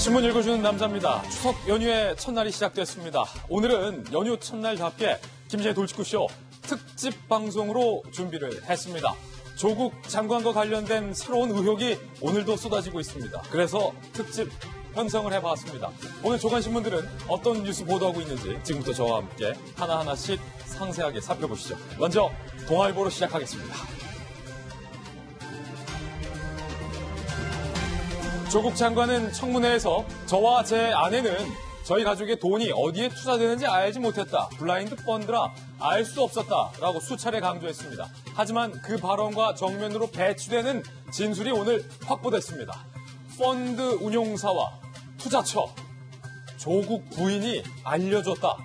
신문 읽어주는 남자입니다. 추석 연휴의 첫날이 시작됐습니다. 오늘은 연휴 첫날답게 김시의 돌직구쇼 특집 방송으로 준비를 했습니다. 조국 장관과 관련된 새로운 의혹이 오늘도 쏟아지고 있습니다. 그래서 특집 편성을 해봤습니다. 오늘 조간신문들은 어떤 뉴스 보도하고 있는지 지금부터 저와 함께 하나하나씩 상세하게 살펴보시죠. 먼저 동아일보로 시작하겠습니다. 조국 장관은 청문회에서 저와 제 아내는 저희 가족의 돈이 어디에 투자되는지 알지 못했다. 블라인드 펀드라 알 수 없었다라고 수차례 강조했습니다. 하지만 그 발언과 정면으로 배치되는 진술이 오늘 확보됐습니다. 펀드 운용사와 투자처, 조국 부인이 알려줬다.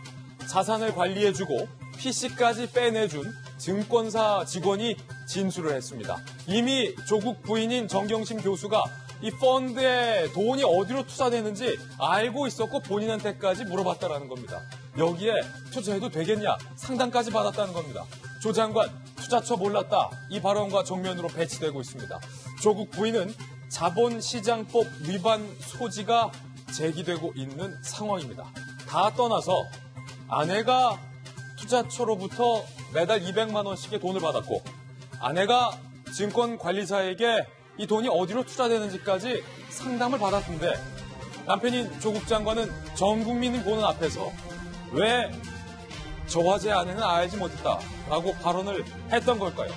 자산을 관리해주고 PC까지 빼내준 증권사 직원이 진술을 했습니다. 이미 조국 부인인 정경심 교수가 이 펀드에 돈이 어디로 투자되는지 알고 있었고 본인한테까지 물어봤다라는 겁니다. 여기에 투자해도 되겠냐 상담까지 받았다는 겁니다. 조 장관 투자처 몰랐다. 이 발언과 정면으로 배치되고 있습니다. 조국 부인은 자본시장법 위반 소지가 제기되고 있는 상황입니다. 다 떠나서 아내가 투자처로부터 매달 200만 원씩의 돈을 받았고 아내가 증권관리사에게 이 돈이 어디로 투자되는지까지 상담을 받았는데 남편인 조국 장관은 전 국민이 보는 앞에서 왜 저와 제 아내는 알지 못했다라고 발언을 했던 걸까요?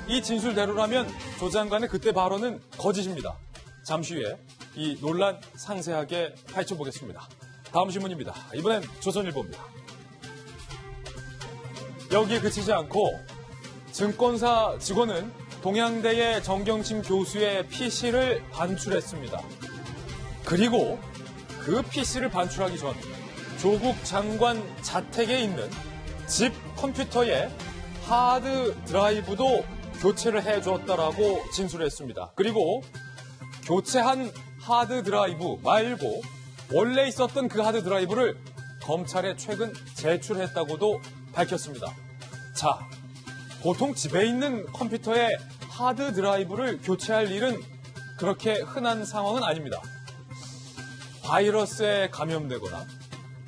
이 진술대로라면 조 장관의 그때 발언은 거짓입니다. 잠시 후에 이 논란 상세하게 파헤쳐보겠습니다. 다음 신문입니다. 이번엔 조선일보입니다. 여기에 그치지 않고 증권사 직원은 동양대의 정경심 교수의 PC를 반출했습니다. 그리고 그 PC를 반출하기 전 조국 장관 자택에 있는 집 컴퓨터의 하드 드라이브도 교체를 해줬다라고 진술했습니다. 그리고 교체한 하드 드라이브 말고 원래 있었던 그 하드 드라이브를 검찰에 최근 제출했다고도 밝혔습니다. 자, 보통 집에 있는 컴퓨터에 하드 드라이브를 교체할 일은 그렇게 흔한 상황은 아닙니다. 바이러스에 감염되거나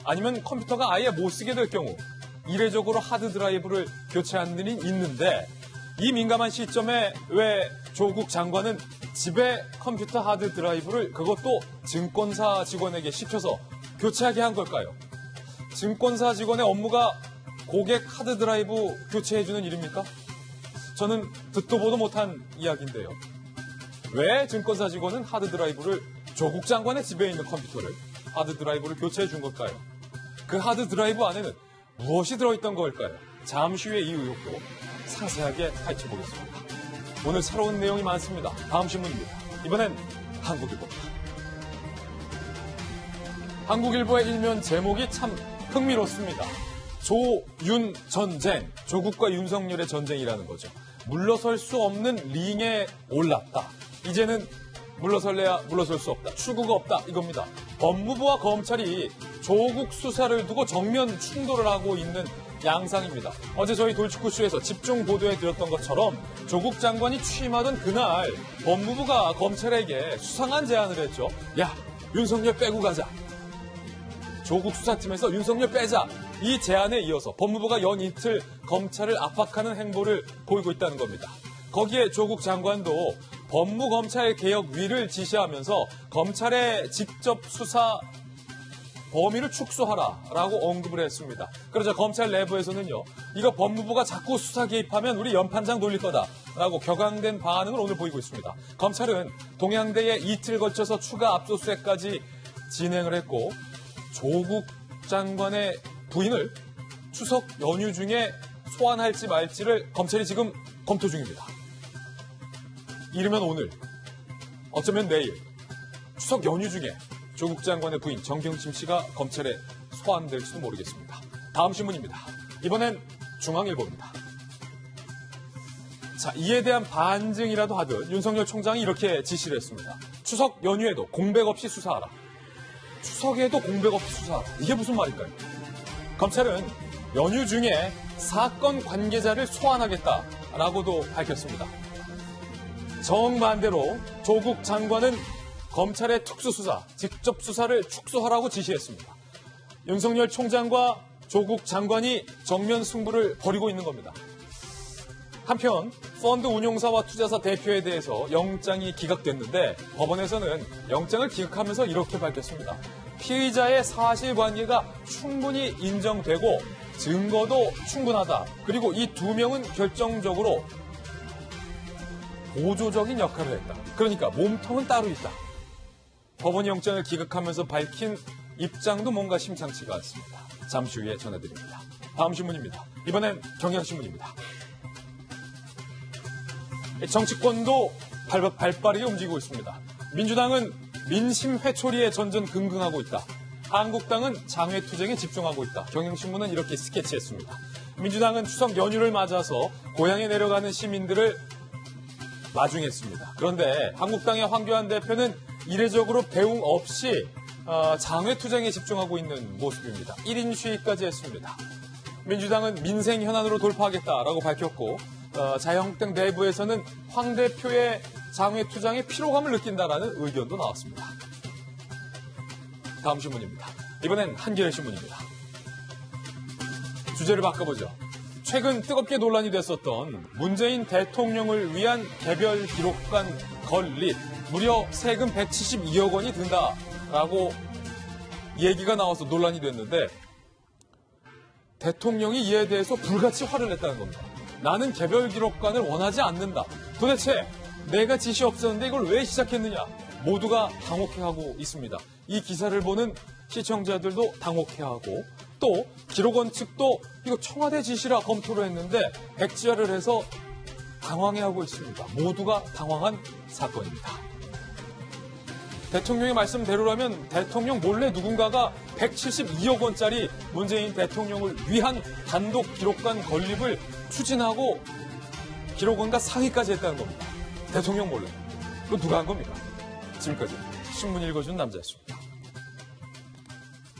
아니면 컴퓨터가 아예 못 쓰게 될 경우 이례적으로 하드 드라이브를 교체하는 일이 있는데 이 민감한 시점에 왜 조국 장관은 집에 컴퓨터 하드 드라이브를 그것도 증권사 직원에게 시켜서 교체하게 한 걸까요? 증권사 직원의 업무가 고객 하드 드라이브 교체해주는 일입니까? 저는 듣도 보도 못한 이야기인데요. 왜 증권사 직원은 하드 드라이브를 조국 장관의 집에 있는 컴퓨터를 하드 드라이브를 교체해 준 걸까요? 그 하드 드라이브 안에는 무엇이 들어있던 걸까요? 잠시 후에 이 의혹도 상세하게 파헤쳐보겠습니다. 오늘 새로운 내용이 많습니다. 다음 신문입니다. 이번엔 한국일보입니다. 한국일보의 일면 제목이 참 흥미롭습니다. 조윤 전쟁, 조국과 윤석열의 전쟁이라는 거죠. 물러설 수 없는 링에 올랐다. 이제는 물러설래야 물러설 수 없다. 출구가 없다. 이겁니다. 법무부와 검찰이 조국 수사를 두고 정면 충돌을 하고 있는 양상입니다. 어제 저희 돌직구쇼에서 집중 보도해드렸던 것처럼 조국 장관이 취임하던 그날 법무부가 검찰에게 수상한 제안을 했죠. 야, 윤석열 빼고 가자. 조국 수사팀에서 윤석열 빼자. 이 제안에 이어서 법무부가 연이틀 검찰을 압박하는 행보를 보이고 있다는 겁니다. 거기에 조국 장관도 법무검찰개혁위를 지시하면서 검찰의 직접 수사 범위를 축소하라라고 언급을 했습니다. 그러자 검찰 내부에서는요. 이거 법무부가 자꾸 수사 개입하면 우리 연판장 돌릴 거다라고 격앙된 반응을 오늘 보이고 있습니다. 검찰은 동양대에 이틀 걸쳐서 추가 압수수색까지 진행을 했고 조국 장관의 부인을 추석 연휴 중에 소환할지 말지를 검찰이 지금 검토 중입니다. 이르면 오늘, 어쩌면 내일, 추석 연휴 중에 조국 장관의 부인 정경심 씨가 검찰에 소환될지도 모르겠습니다. 다음 신문입니다. 이번엔 중앙일보입니다. 자, 이에 대한 반증이라도 하듯 윤석열 총장이 이렇게 지시를 했습니다. 추석 연휴에도 공백 없이 수사하라. 추석에도 공백 없이 수사하라. 이게 무슨 말일까요? 검찰은 연휴 중에 사건 관계자를 소환하겠다라고도 밝혔습니다. 정반대로 조국 장관은 검찰의 특수수사, 직접 수사를 축소하라고 지시했습니다. 윤석열 총장과 조국 장관이 정면 승부를 벌이고 있는 겁니다. 한편 펀드 운용사와 투자사 대표에 대해서 영장이 기각됐는데 법원에서는 영장을 기각하면서 이렇게 밝혔습니다. 피의자의 사실관계가 충분히 인정되고 증거도 충분하다. 그리고 이 두 명은 결정적으로 보조적인 역할을 했다. 그러니까 몸통은 따로 있다. 법원이 영장을 기각하면서 밝힌 입장도 뭔가 심상치가 않습니다. 잠시 후에 전해드립니다. 다음 신문입니다. 이번엔 경향신문입니다. 정치권도 발빠르게 움직이고 있습니다. 민주당은 민심 회초리에 전전긍긍하고 있다. 한국당은 장외투쟁에 집중하고 있다. 경향신문은 이렇게 스케치했습니다. 민주당은 추석 연휴를 맞아서 고향에 내려가는 시민들을 마중했습니다. 그런데 한국당의 황교안 대표는 이례적으로 배웅 없이 장외투쟁에 집중하고 있는 모습입니다. 1인 시위까지 했습니다. 민주당은 민생 현안으로 돌파하겠다라고 밝혔고 자유한국당 내부에서는 황 대표의 장외투쟁에 피로감을 느낀다라는 의견도 나왔습니다. 다음 신문입니다. 이번엔 한겨레 신문입니다. 주제를 바꿔보죠. 최근 뜨겁게 논란이 됐었던 문재인 대통령을 위한 개별 기록관 건립 무려 세금 172억 원이 든다라고 얘기가 나와서 논란이 됐는데 대통령이 이에 대해서 불같이 화를 냈다는 겁니다. 나는 개별 기록관을 원하지 않는다. 도대체 내가 지시 없었는데 이걸 왜 시작했느냐. 모두가 당혹해하고 있습니다. 이 기사를 보는 시청자들도 당혹해하고 또 기록원 측도 이거 청와대 지시라 검토를 했는데 백지화를 해서 당황해하고 있습니다. 모두가 당황한 사건입니다. 대통령의 말씀대로라면 대통령 몰래 누군가가 172억 원짜리 문재인 대통령을 위한 단독 기록관 건립을 추진하고 기록원과 상의까지 했다는 겁니다. 대통령 몰래. 그거 누가 한 겁니까? 지금까지 신문 읽어준 남자였습니다.